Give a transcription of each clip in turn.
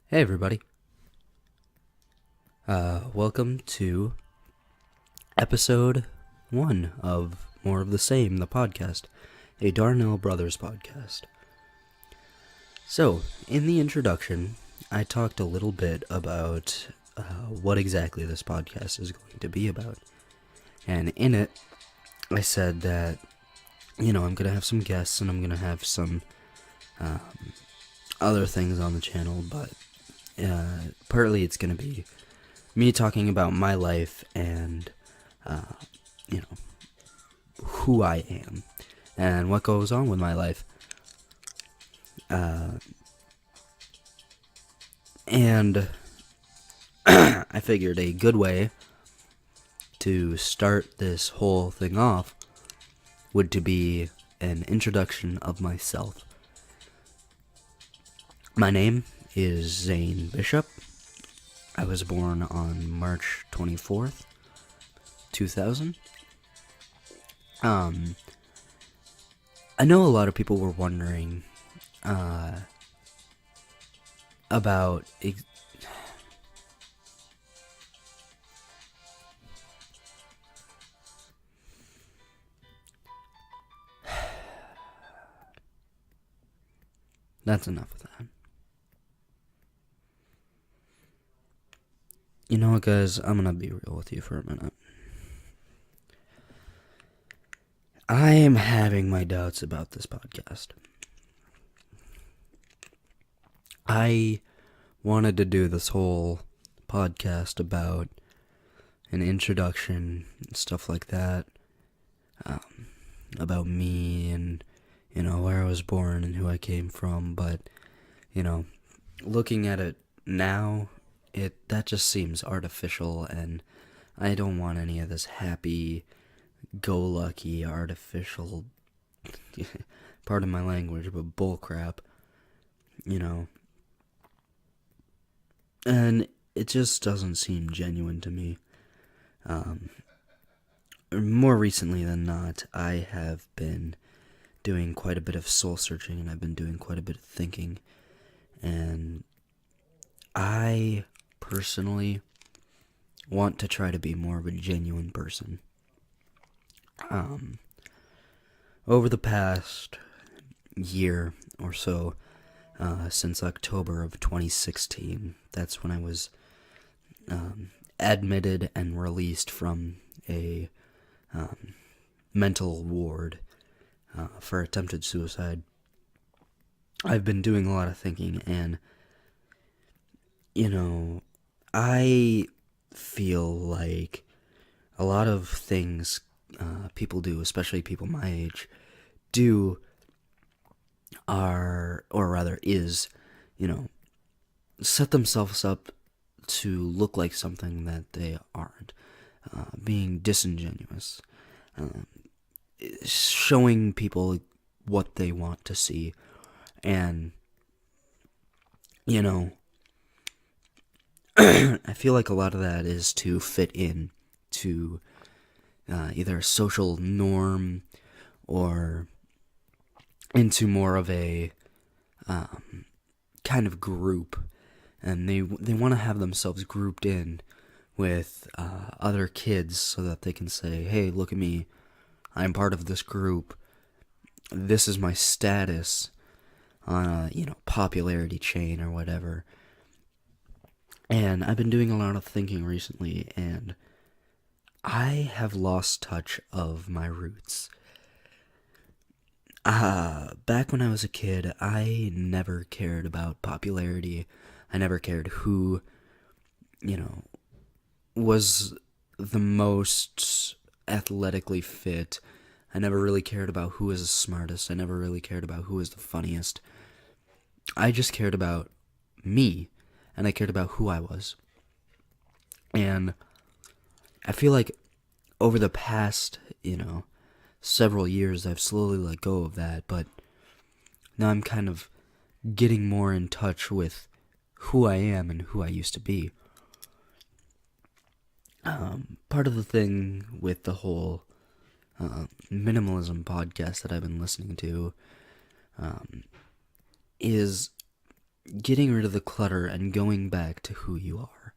Hey everybody. Welcome to episode 1 of More of the Same, the podcast, a Darnell Brothers podcast. So, in the introduction, I talked a little bit about what exactly this podcast is going to be about. And in it, I said that, I'm going to have some guests and I'm going to have some other things on the channel, but partly it's going to be me talking about my life and, who I am and what goes on with my life. And I figured a good way to start this whole thing off would to be an introduction of myself. My name is Zane Bishop. I was born on March 24th, 2000. I know a lot of people were wondering about That's enough of that. You know what, guys? I'm gonna be real with you for a minute. I am having my doubts about this podcast. I wanted to do this whole podcast about an introduction and stuff like that, about me and, where I was born and who I came from, but, looking at it now, that just seems artificial, and I don't want any of this happy-go-lucky, artificial, pardon my language, but bullcrap, and it just doesn't seem genuine to me. More recently than not, I have been doing quite a bit of soul searching, and I've been doing quite a bit of thinking, and I personally want to try to be more of a genuine person. Over the past year or so, since October of 2016, that's when I was admitted and released from a mental ward for attempted suicide. I've been doing a lot of thinking, and I feel like a lot of things people do, especially people my age, do are, or rather is, set themselves up to look like something that they aren't. Being disingenuous. Showing people what they want to see. And, I feel like a lot of that is to fit in to either a social norm or into more of a kind of group, and they want to have themselves grouped in with other kids so that they can say, hey, look at me, I'm part of this group, this is my status on a popularity chain or whatever. And I've been doing a lot of thinking recently, and I have lost touch of my roots. Back when I was a kid, I never cared about popularity. I never cared who, was the most athletically fit. I never really cared about who was the smartest. I never really cared about who was the funniest. I just cared about me, and I cared about who I was. And I feel like over the past, several years, I've slowly let go of that, but now I'm kind of getting more in touch with who I am and who I used to be. Part of the thing with the whole minimalism podcast that I've been listening to is, getting rid of the clutter and going back to who you are.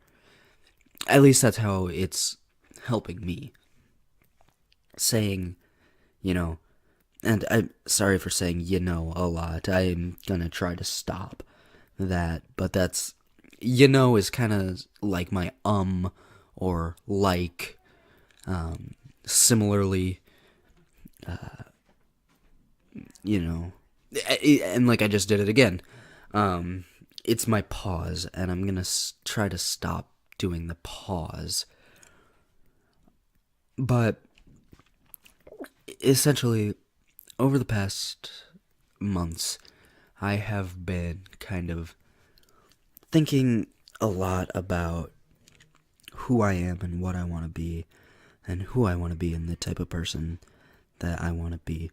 At least that's how it's helping me. Saying, you know, and I'm sorry for saying a lot. I'm gonna try to stop that, but that's, is kind of like my or like, similarly, you know, and like I just did it again. It's my pause, and I'm gonna try to stop doing the pause. But essentially, over the past months, I have been kind of thinking a lot about who I am and what I want to be, and who I want to be and the type of person that I want to be.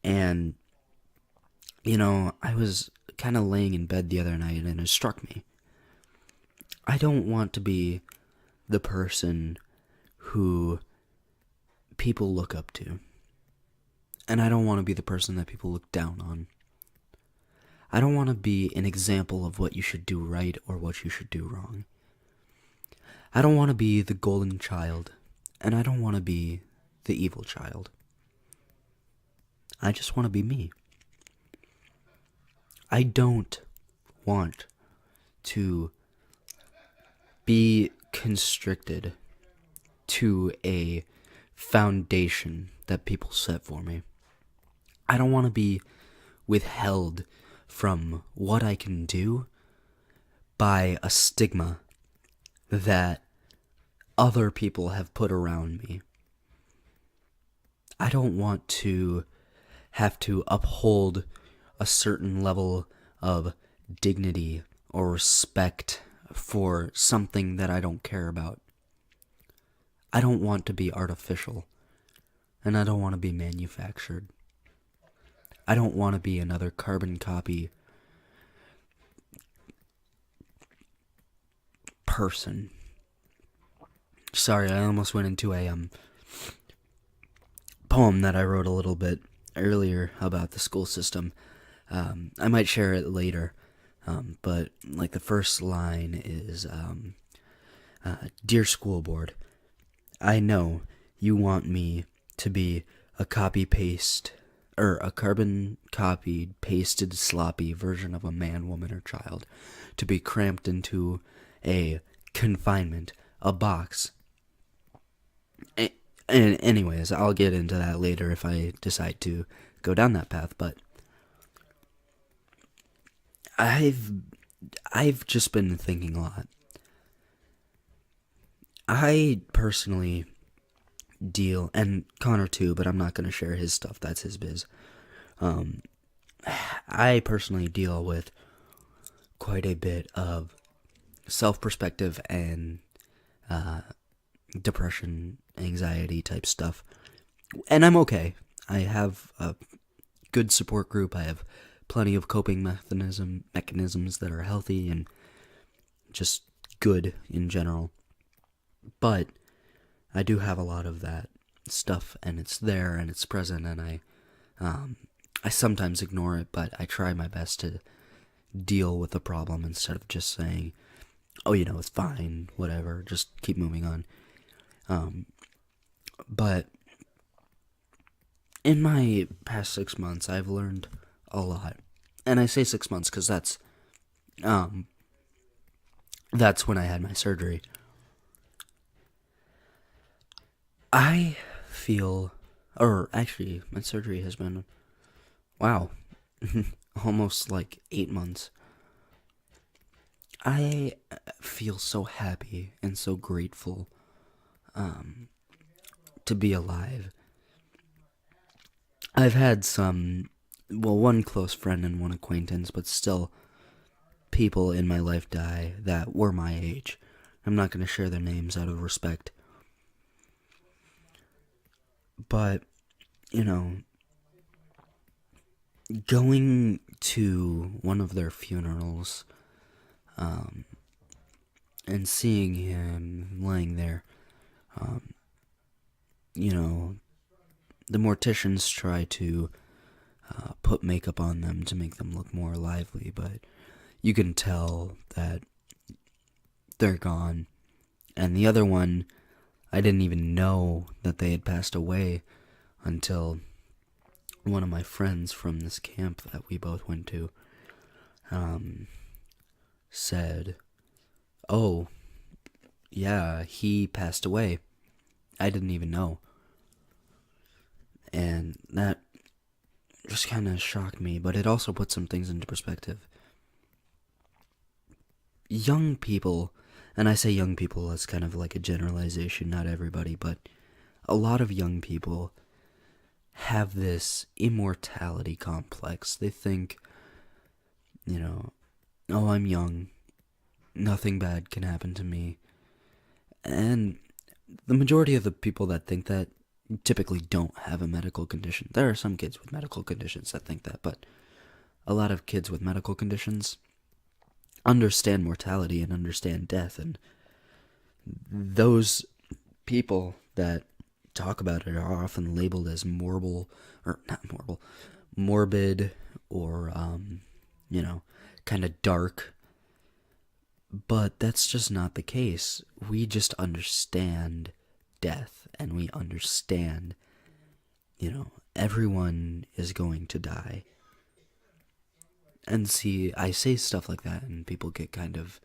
And, I was kind of laying in bed the other night and it struck me. I don't want to be the person who people look up to. And I don't want to be the person that people look down on. I don't want to be an example of what you should do right or what you should do wrong. I don't want to be the golden child, and I don't want to be the evil child. I just want to be me. I don't want to be constricted to a foundation that people set for me. I don't want to be withheld from what I can do by a stigma that other people have put around me. I don't want to have to uphold a certain level of dignity or respect for something that I don't care about. I don't want to be artificial, and I don't want to be manufactured. I don't want to be another carbon copy person. Sorry, I almost went into a poem that I wrote a little bit earlier about the school system. I might share it later, but like the first line is, Dear School Board, I know you want me to be a copy-paste, or a carbon-copied, pasted, sloppy version of a man, woman, or child, to be cramped into a confinement, a box. And anyways, I'll get into that later if I decide to go down that path, but I've just been thinking a lot. I personally deal, and Connor too, but I'm not going to share his stuff, that's his biz. I personally deal with quite a bit of self-perspective and depression, anxiety type stuff. And I'm okay. I have a good support group. I have plenty of coping mechanisms that are healthy and just good in general. But I do have a lot of that stuff, and it's there and it's present, and I sometimes ignore it, but I try my best to deal with the problem instead of just saying, oh, it's fine, whatever, just keep moving on. But in my past 6 months, I've learned a lot. And I say 6 months because that's when I had my surgery. I feel, or actually, my surgery has been, wow, almost like 8 months. I feel so happy and so grateful to be alive. I've had one close friend and one acquaintance, but still people in my life die that were my age. I'm not going to share their names out of respect. But, going to one of their funerals, and seeing him laying there, the morticians try to put makeup on them to make them look more lively, but you can tell that they're gone. And the other one, I didn't even know that they had passed away until one of my friends from this camp that we both went to said, "Oh, yeah, he passed away. I didn't even know." And that just kind of shocked me, but it also put some things into perspective. Young people, and I say young people as kind of like a generalization, not everybody, but a lot of young people have this immortality complex. They think, oh, I'm young, nothing bad can happen to me. And the majority of the people that think that typically don't have a medical condition. There are some kids with medical conditions that think that, but a lot of kids with medical conditions understand mortality and understand death, and those people that talk about it are often labeled as morbid, or kind of dark. But that's just not the case. We just understand death, and we understand, everyone is going to die. And see, I say stuff like that, and people get kind of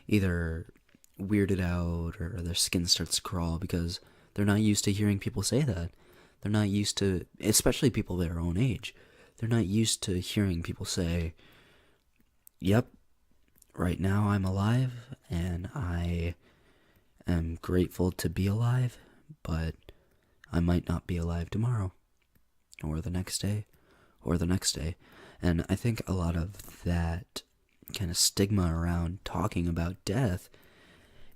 either weirded out or their skin starts to crawl because they're not used to hearing people say that. They're not used to, especially people their own age, they're not used to hearing people say, "Yep, right now I'm alive, and I am grateful to be alive, but I might not be alive tomorrow, or the next day, or the next day." And I think a lot of that kind of stigma around talking about death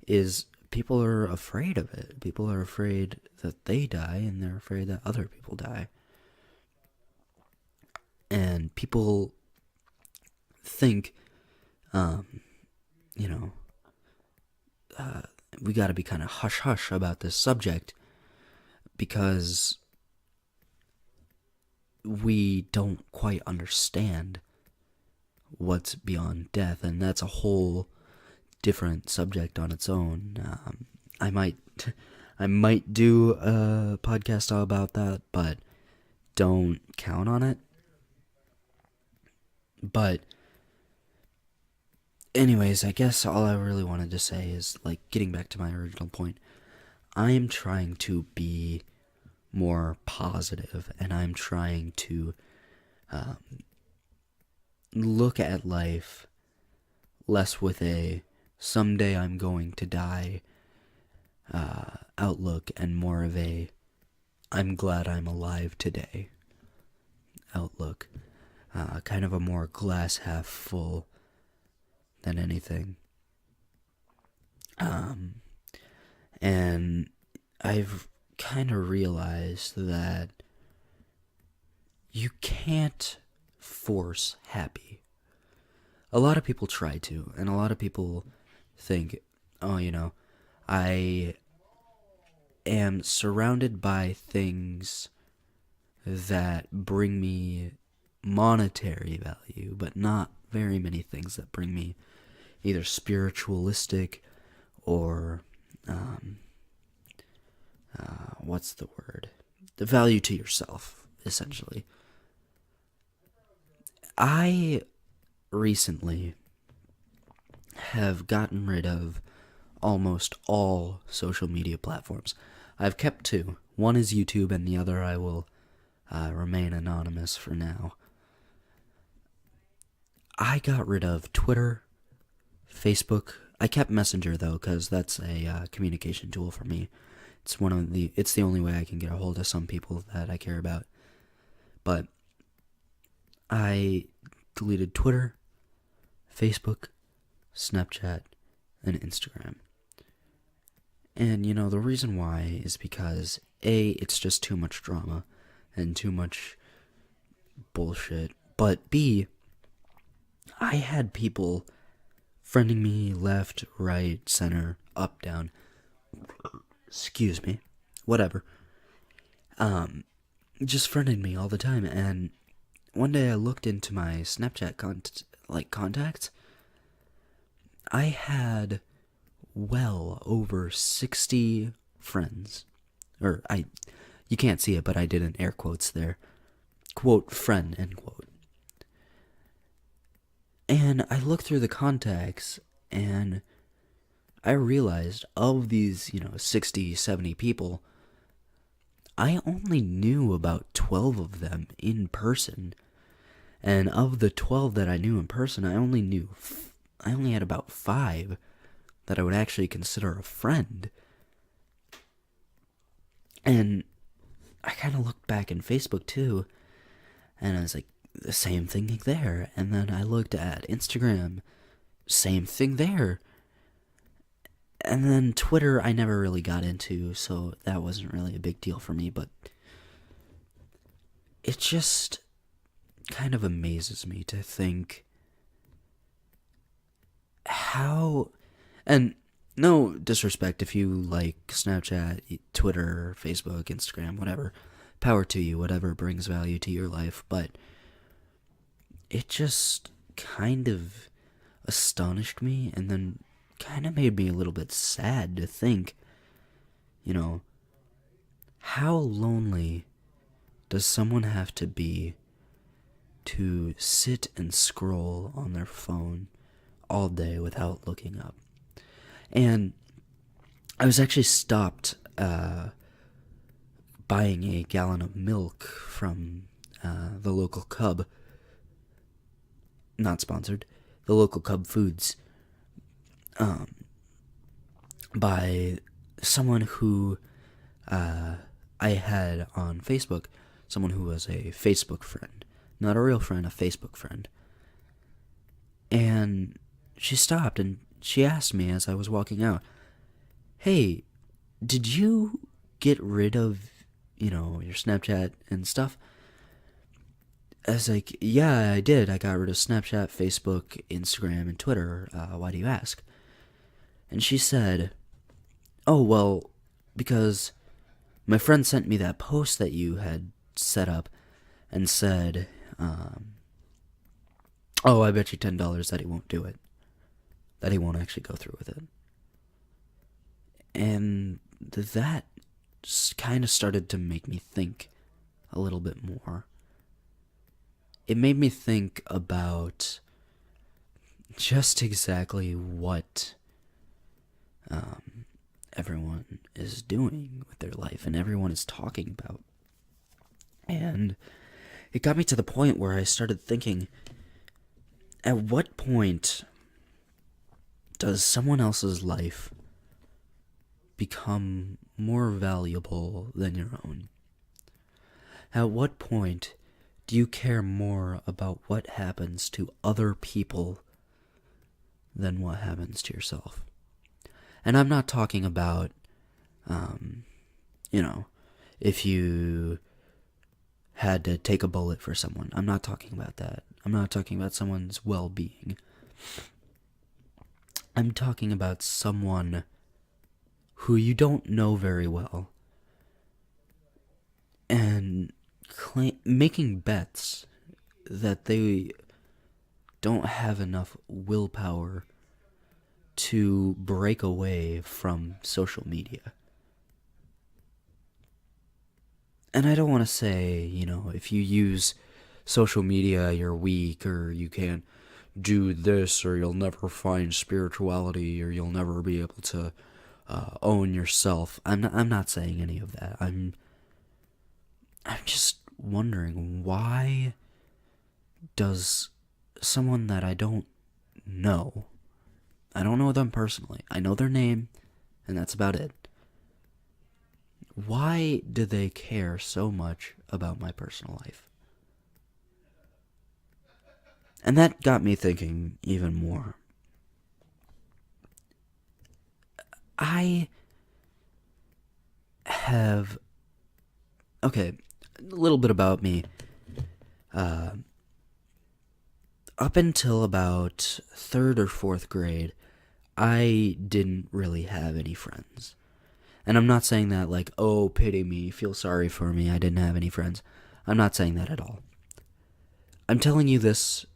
is people are afraid of it. People are afraid that they die, and they're afraid that other people die. And people think, we gotta be kind of hush-hush about this subject because we don't quite understand what's beyond death, and that's a whole different subject on its own. I might do a podcast all about that, but don't count on it. But anyways, I guess all I really wanted to say is, like, getting back to my original point, I am trying to be more positive, and I'm trying to look at life less with a someday I'm going to die outlook, and more of a I'm glad I'm alive today outlook. Kind of a more glass half full than anything. And I've kind of realized that you can't force happy. A lot of people try to, and a lot of people think, oh, I am surrounded by things that bring me monetary value, but not very many things that bring me either spiritualistic or what's the word? The value to yourself, essentially. I recently have gotten rid of almost all social media platforms. I've kept two. One is YouTube, and the other I will remain anonymous for now. I got rid of Twitter, Facebook. I kept Messenger though, because that's a communication tool for me. It's the only way I can get a hold of some people that I care about. But I deleted Twitter, Facebook, Snapchat, and Instagram. And the reason why is because A, it's just too much drama and too much bullshit. But B, I had people friending me left, right, center, up, down. Excuse me. Whatever. Just friending me all the time. And one day I looked into my Snapchat like contacts, I had well over 60 friends. You can't see it, but I did in air quotes there. Quote, friend, end quote. And I looked through the contacts and I realized of these, 60, 70 people, I only knew about 12 of them in person. And of the 12 that I knew in person, I only had about 5 that I would actually consider a friend. And I kind of looked back in Facebook too, and I was like, the same thing there. And then I looked at Instagram, same thing there. And then Twitter, I never really got into, so that wasn't really a big deal for me, but it just kind of amazes me to think how, and no disrespect if you like Snapchat, Twitter, Facebook, Instagram, whatever, power to you, whatever brings value to your life, but it just kind of astonished me and then kind of made me a little bit sad to think, how lonely does someone have to be to sit and scroll on their phone all day without looking up? And I was actually stopped buying a gallon of milk from the local Cub. Not sponsored. The local Cub Foods. By someone who I had on Facebook. Someone who was a Facebook friend. Not a real friend, a Facebook friend. And she stopped and she asked me as I was walking out, hey, did you get rid of, your Snapchat and stuff? I was like, yeah, I did. I got rid of Snapchat, Facebook, Instagram, and Twitter. Why do you ask? And she said, oh, well, because my friend sent me that post that you had set up and said, oh, I bet you $10 that he won't do it. That he won't actually go through with it. And that kind of started to make me think a little bit more. It made me think about just exactly what everyone is doing with their life and everyone is talking about. And it got me to the point where I started thinking, at what point does someone else's life become more valuable than your own? At what point do you care more about what happens to other people than what happens to yourself? And I'm not talking about, if you had to take a bullet for someone. I'm not talking about that. I'm not talking about someone's well-being. I'm talking about someone who you don't know very well and making bets that they don't have enough willpower to break away from social media. And I don't want to say, if you use social media, you're weak, or you can't do this, or you'll never find spirituality, or you'll never be able to own yourself. I'm not saying any of that. I'm just wondering, why does someone that I don't know them personally, I know their name, and that's about it, why do they care so much about my personal life? And that got me thinking even more. I have... Okay, a little bit about me. Up until about 3rd or 4th grade, I didn't really have any friends. And I'm not saying that like, oh, pity me, feel sorry for me, I didn't have any friends. I'm not saying that at all. I'm telling you this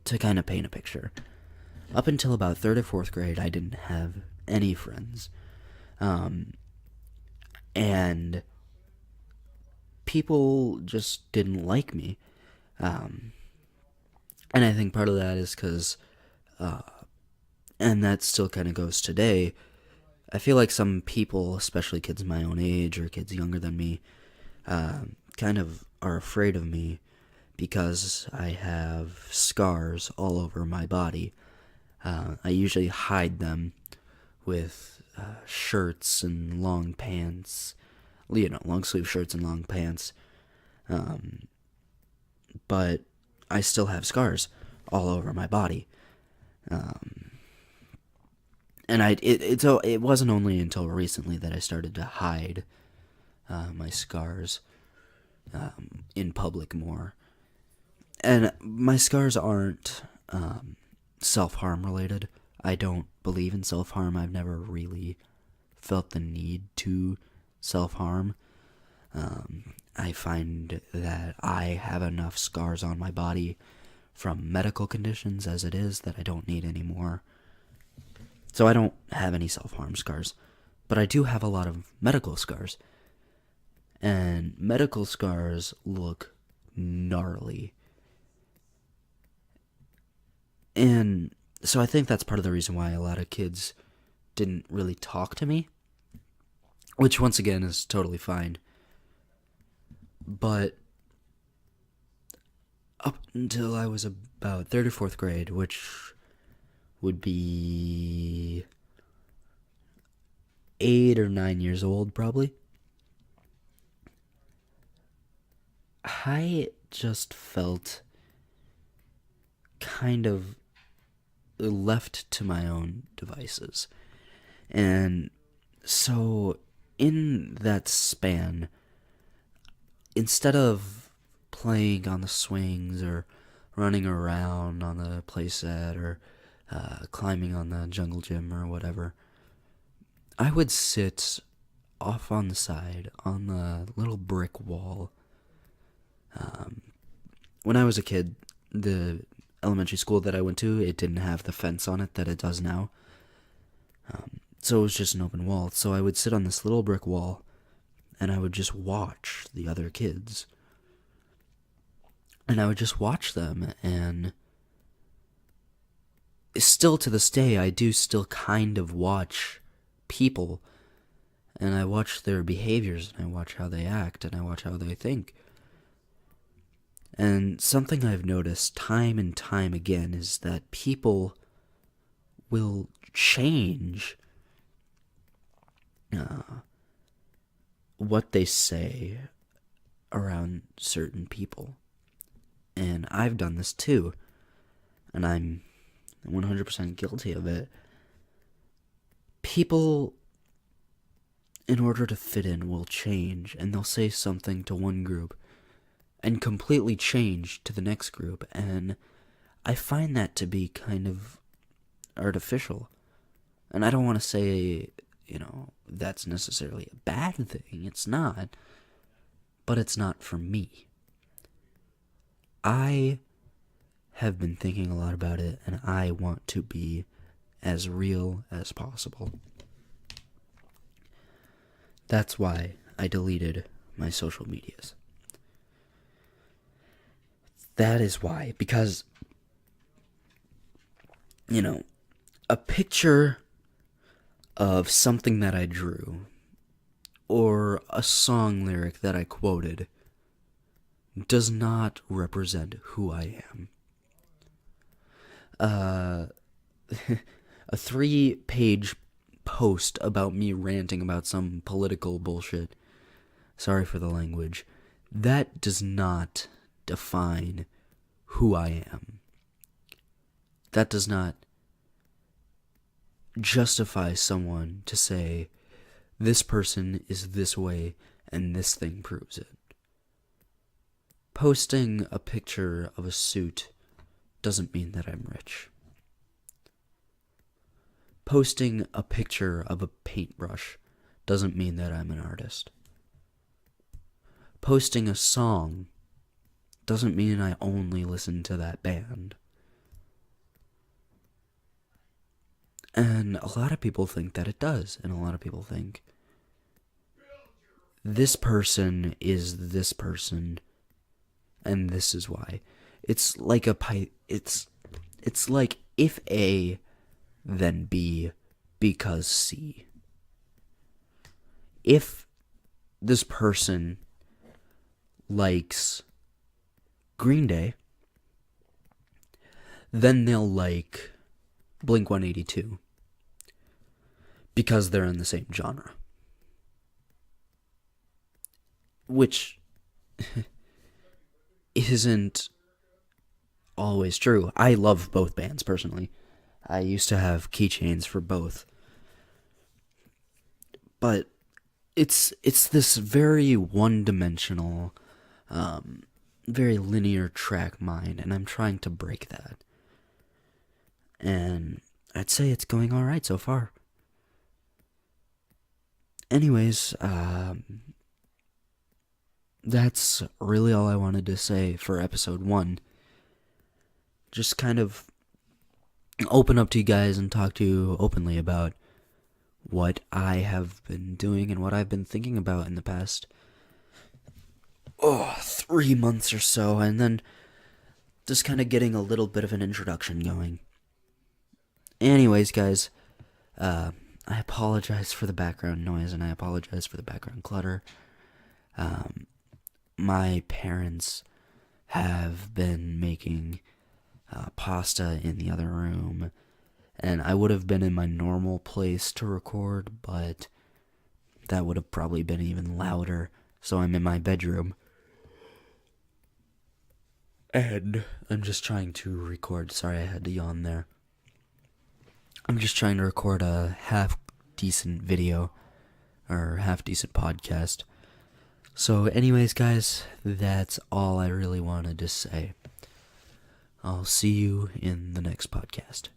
to kind of paint a picture. Up until about 3rd or 4th grade, I didn't have any friends. And people just didn't like me. And I think part of that is because, and that still kind of goes today, I feel like some people, especially kids my own age or kids younger than me, kind of are afraid of me because I have scars all over my body. I usually hide them with shirts and long pants, long sleeve shirts and long pants. But I still have scars all over my body. And it wasn't only until recently that I started to hide my scars in public more. And my scars aren't self-harm related. I don't believe in self-harm. I've never really felt the need to self-harm. I find that I have enough scars on my body from medical conditions as it is that I don't need any more. So I don't have any self-harm scars. But I do have a lot of medical scars. And medical scars look gnarly. And so I think that's part of the reason why a lot of kids didn't really talk to me. Which, once again, is totally fine. But up until I was about 3rd or 4th grade, which would be 8 or 9 years old, probably, I just felt kind of left to my own devices. And so in that span, instead of playing on the swings or running around on the playset or climbing on the jungle gym or whatever, I would sit off on the side on the little brick wall. When I was a kid, the elementary school that I went to, it didn't have the fence on it that it does now. So it was just an open wall. So I would sit on this little brick wall and I would just watch the other kids. And I would just watch them, and still to this day, I do still kind of watch people, and I watch their behaviors, and I watch how they act, and I watch how they think. And something I've noticed time and time again is that people will change what they say around certain people. And I've done this too. And I'm 100% guilty of it. People, in order to fit in, will change. And they'll say something to one group and completely change to the next group. And I find that to be kind of artificial. And I don't want to say, that's necessarily a bad thing. It's not. But it's not for me. I have been thinking a lot about it, and I want to be as real as possible. That's why I deleted my social medias. That is why, because, a picture of something that I drew, or a song lyric that I quoted, does not represent who I am. A 3-page post about me ranting about some political bullshit, sorry for the language, that does not define who I am. That does not justify someone to say, this person is this way and this thing proves it. Posting a picture of a suit doesn't mean that I'm rich. Posting a picture of a paintbrush doesn't mean that I'm an artist. Posting a song doesn't mean I only listen to that band. And a lot of people think that it does, and a lot of people think this person is this person, and this is why. It's like it's like if A, then B, because C. If this person likes Green Day, then they'll like Blink-182 because they're in the same genre. Which isn't always true. I love both bands personally. I used to have keychains for both. But it's this very one-dimensional, very linear track mind, and I'm trying to break that. And I'd say it's going all right so far. Anyways, that's really all I wanted to say for episode 1. Just kind of open up to you guys and talk to you openly about what I have been doing and what I've been thinking about in the past 3 months or so, and then just kind of getting a little bit of an introduction going. Anyways, guys, I apologize for the background noise and I apologize for the background clutter. My parents have been making pasta in the other room, and I would have been in my normal place to record, but that would have probably been even louder, so I'm in my bedroom. And I'm just trying to record. Sorry, I had to yawn there. I'm just trying to record a half-decent video, or half-decent podcast. So anyways, guys, that's all I really wanted to say. I'll see you in the next podcast.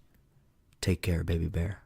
Take care, baby bear.